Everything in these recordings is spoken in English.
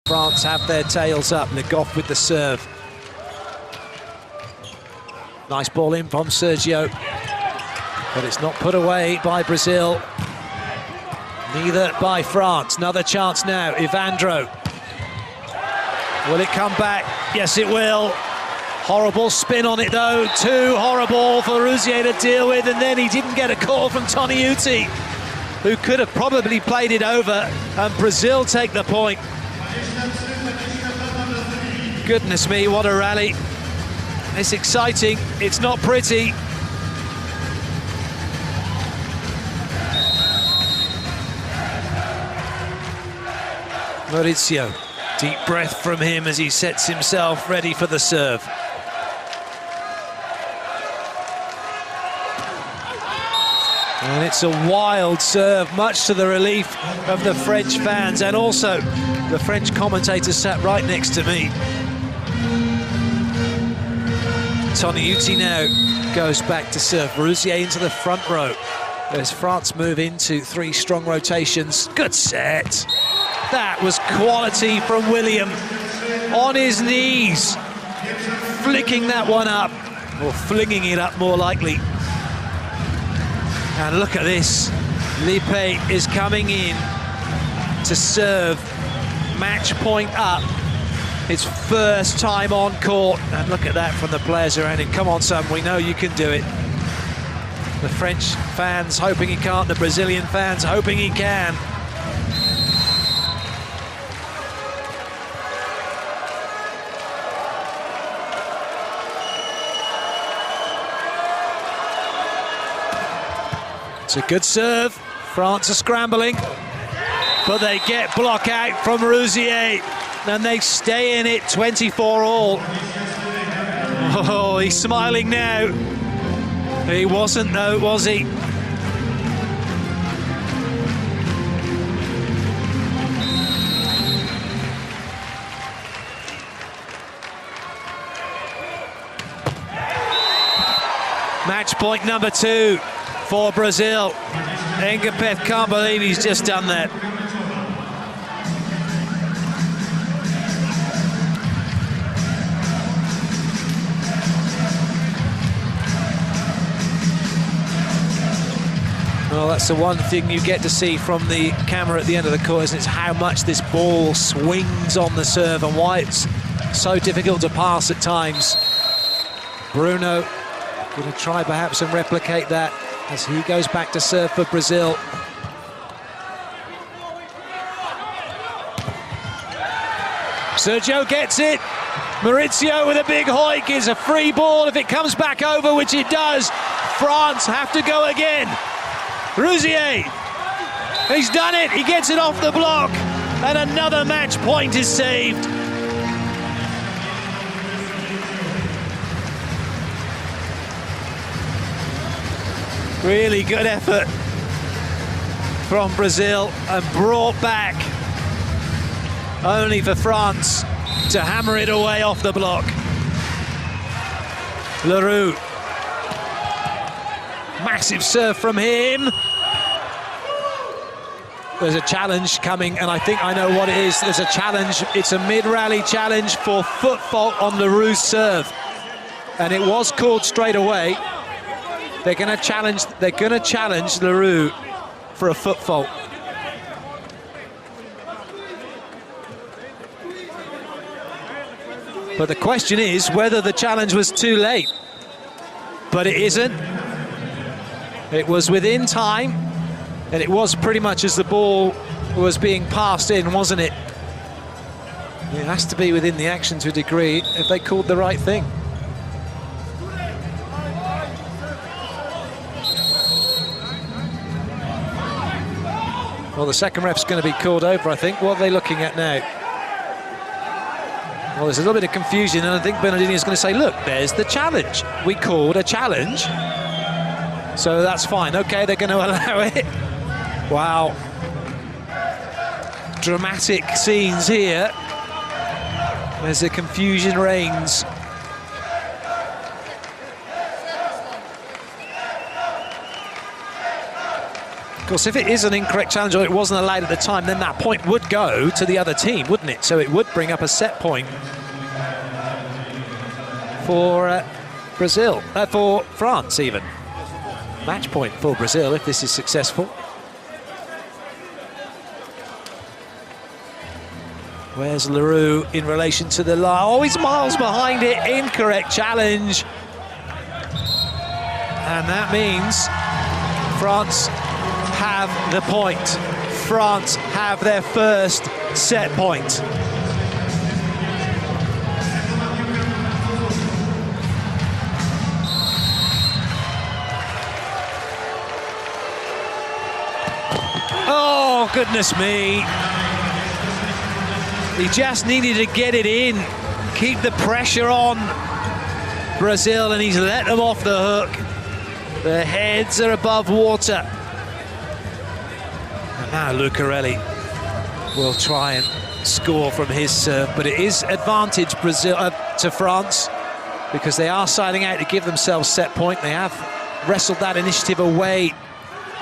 France have their tails up. Le Goff with the serve. Nice ball in from Sergio, but it's not put away by Brazil. Neither by France. Another chance now, Evandro. Will it come back? Yes, it will. Horrible spin on it, though. Too horrible for Rouzier to deal with, and then he didn't get a call from Toniutti, who could have probably played it over, and Brazil take the point. Goodness me, what a rally. It's exciting, it's not pretty. Maurizio, deep breath from him as he sets himself ready for the serve. And it's a wild serve, much to the relief of the French fans, and also the French commentator sat right next to me. Toniutti now goes back to serve. Rouzier into the front row as France move into 3 strong rotations. Good set. That was quality from William. On his knees, flicking that one up, or flinging it up more likely. And look at this. Lippe is coming in to serve. Match point up. His first time on court. And look at that from the players around him. Come on, son, we know you can do it. The French fans hoping he can't, the Brazilian fans hoping he can. It's a good serve. France are scrambling, but they get block out from Rouzier, and they stay in it 24-all. Oh, he's smiling now. He wasn't, though, was he? Match point number 2. For Brazil. Engapeth can't believe he's just done that. Well, that's the one thing you get to see from the camera at the end of the court, isn't it? It's how much this ball swings on the serve and why it's so difficult to pass at times. Bruno going to try perhaps and replicate that as he goes back to serve for Brazil. Sergio gets it. Maurizio with a big hoik is a free ball. If it comes back over, which it does, France have to go again. Rouzier, he's done it. He gets it off the block, and another match point is saved. Really good effort from Brazil, and brought back only for France to hammer it away off the block. Leroux. Massive serve from him. There's a challenge coming, and I think I know what it is. There's a challenge. It's a mid-rally challenge for foot fault on Leroux's serve. And it was called straight away. They're going to challenge Leroux for a foot fault. But the question is whether the challenge was too late. But it isn't. It was within time, and it was pretty much as the ball was being passed in, wasn't it? It has to be within the action to a degree if they called the right thing. Well, the second ref's going to be called over, I think. What are they looking at now? Well, there's a little bit of confusion, and I think Bernardini is going to say, look, there's the challenge. We called a challenge, so that's fine. Okay, they're going to allow it. Wow. Dramatic scenes here as the confusion reigns. course, if it is an incorrect challenge or it wasn't allowed at the time, then that point would go to the other team, wouldn't it? So it would bring up a set point for Brazil, for France even. Match point for Brazil if this is successful. Where's Leroux in relation to the line? Oh, he's miles behind it. Incorrect challenge. And that means France have the point. France have their first set point. Oh, goodness me. He just needed to get it in, keep the pressure on Brazil, and he's let them off the hook. Their heads are above water. And now Lucarelli will try and score from his serve, but it is advantage Brazil to France because they are siding out to give themselves set point. They have wrestled that initiative away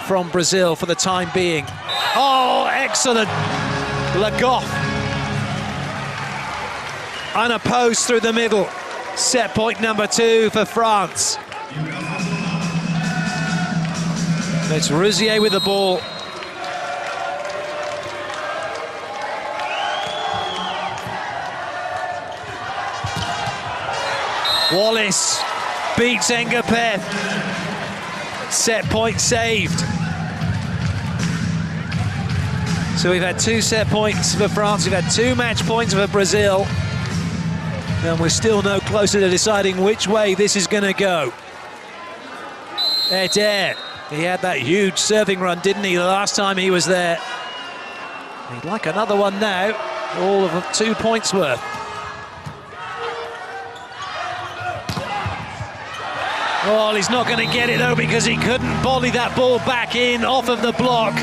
from Brazil for the time being. Oh, excellent. Le Goff. Unopposed through the middle. Set point number 2 for France. It's Rouzier with the ball. Wallace beats Engapeth. Set point saved. So we've had 2 set points for France, we've had 2 match points for Brazil. And we're still no closer to deciding which way this is going to go. Eder, he had that huge serving run, didn't he, the last time he was there? He'd like another one now, all of them 2 points worth. Oh, he's not going to get it though because he couldn't volley that ball back in off of the block.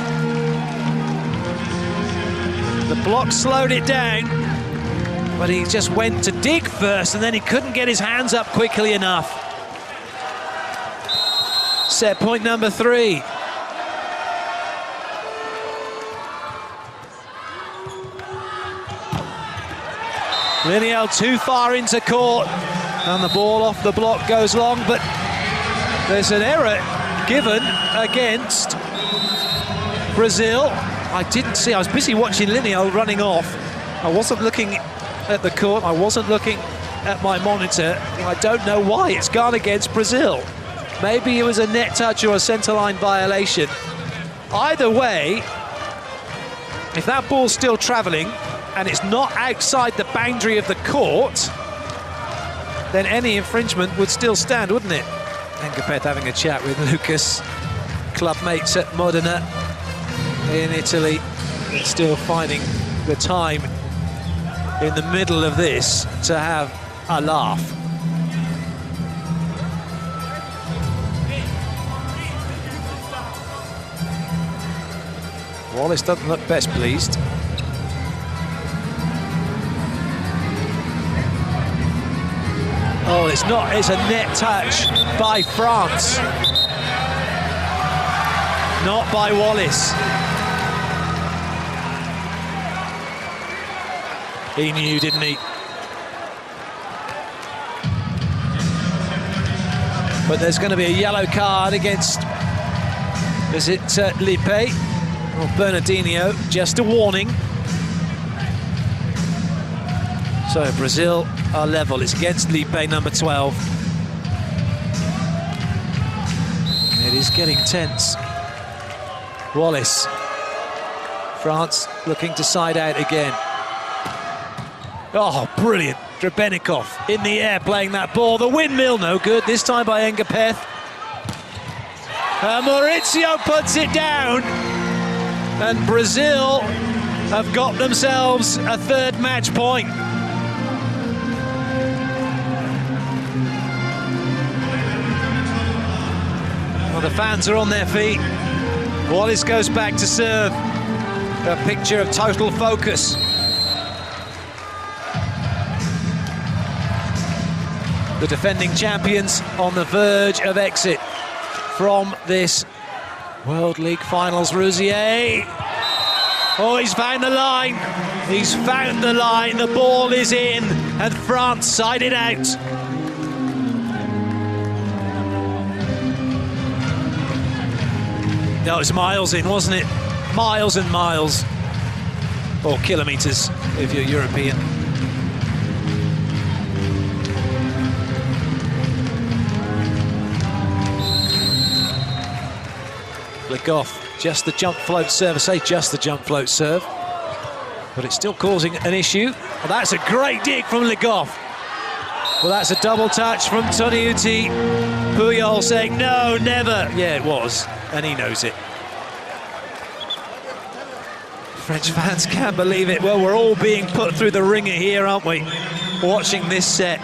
The block slowed it down, but he just went to dig first and then he couldn't get his hands up quickly enough. Set point number 3. Lineal too far into court and the ball off the block goes long, but there's an error given against Brazil. I didn't see, I was busy watching Lineal running off. I wasn't looking at the court, I wasn't looking at my monitor. I don't know why it's gone against Brazil. Maybe it was a net touch or a centre-line violation. Either way, if that ball's still travelling and it's not outside the boundary of the court, then any infringement would still stand, wouldn't it? Engapeth having a chat with Lucas, clubmates at Modena in Italy, still finding the time in the middle of this to have a laugh. Wallace doesn't look best pleased. Oh, it's not, it's a net touch by France. Not by Wallace. He knew, didn't he? But there's going to be a yellow card against, is it Lipe or Bernardinho? Just a warning. So Brazil are level. It's against Lipe, number 12. It is getting tense. Wallace. France looking to side out again. Oh, brilliant. Drebenikov in the air playing that ball. The windmill, no good. This time by Engapeth. Maurizio puts it down. And Brazil have got themselves a 3rd match point. Well, the fans are on their feet. Wallace goes back to serve. A picture of total focus. The defending champions on the verge of exit from this World League Finals, Rouzier. Oh, he's found the line. He's found the line. The ball is in, and France side it out. No, it was miles in, wasn't it? Miles and miles. Or kilometres, if you're European. Le Goff, just the jump float serve. I say just the jump float serve, but it's still causing an issue. Well, that's a great dig from Le Goff. Well, that's a double touch from Toniutti. Puyol saying, no, never. Yeah, it was, and he knows it. French fans can't believe it. Well, we're all being put through the ringer here, aren't we? Watching this set.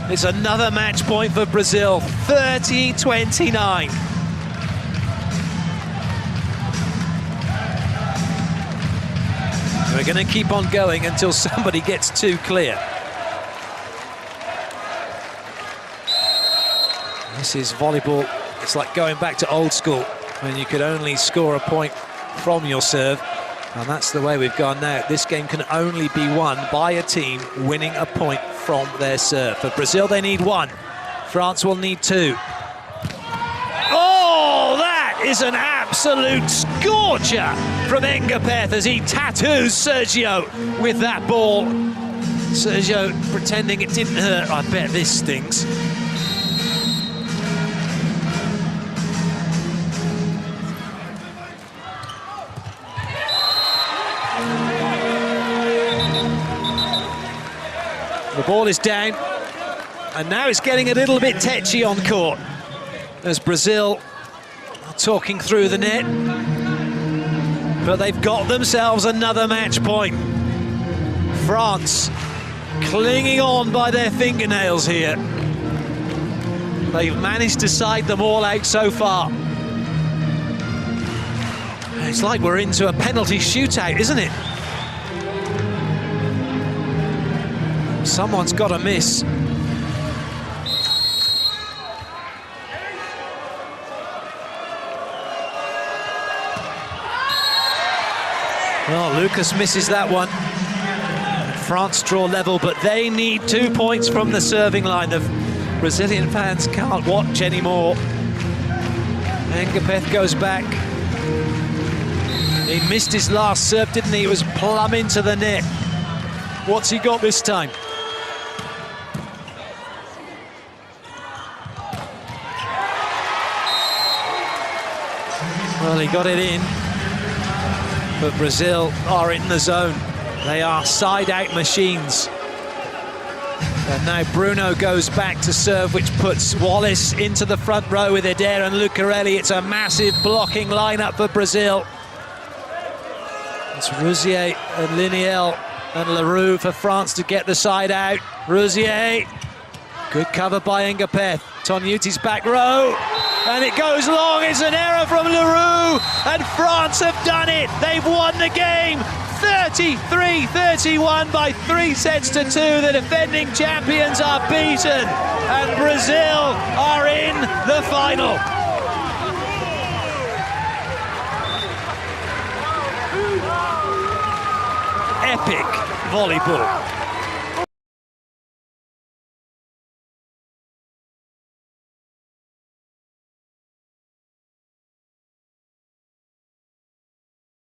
It's another match point for Brazil, 30-29. We're going to keep on going until somebody gets too clear. This is volleyball. It's like going back to old school when you could only score a point from your serve, and that's the way we've gone now. This game can only be won by a team winning a point from their serve. For Brazil, they need one. France will need two. Oh, that is an absolute scorcher from Ngapeth as he tattoos Sergio with that ball. Sergio pretending it didn't hurt. I bet this stings. The ball is down, and now it's getting a little bit tetchy on court as Brazil are talking through the net, but they've got themselves another match point. France clinging on by their fingernails here. They've managed to side them all out so far. It's like we're into a penalty shootout, isn't it? Someone's got to miss. Well, Lucas misses that one. France draw level, but they need 2 points from the serving line. The Brazilian fans can't watch anymore. Ngapeth goes back. He missed his last serve, didn't he? It was plumb into the net. What's he got this time? Well, he got it in, but Brazil are in the zone. They are side-out machines. And now Bruno goes back to serve, which puts Wallace into the front row with Adair and Lucarelli. It's a massive blocking lineup for Brazil. It's Rouzier and Liniel and Leroux for France to get the side out. Rouzier, good cover by Ngapeth. Toniuti's back row, and it goes long. It's an error from Leroux, and France have done it. They've won the game, 33-31 by 3 sets to 2. The defending champions are beaten, and Brazil are in the final. Epic volleyball.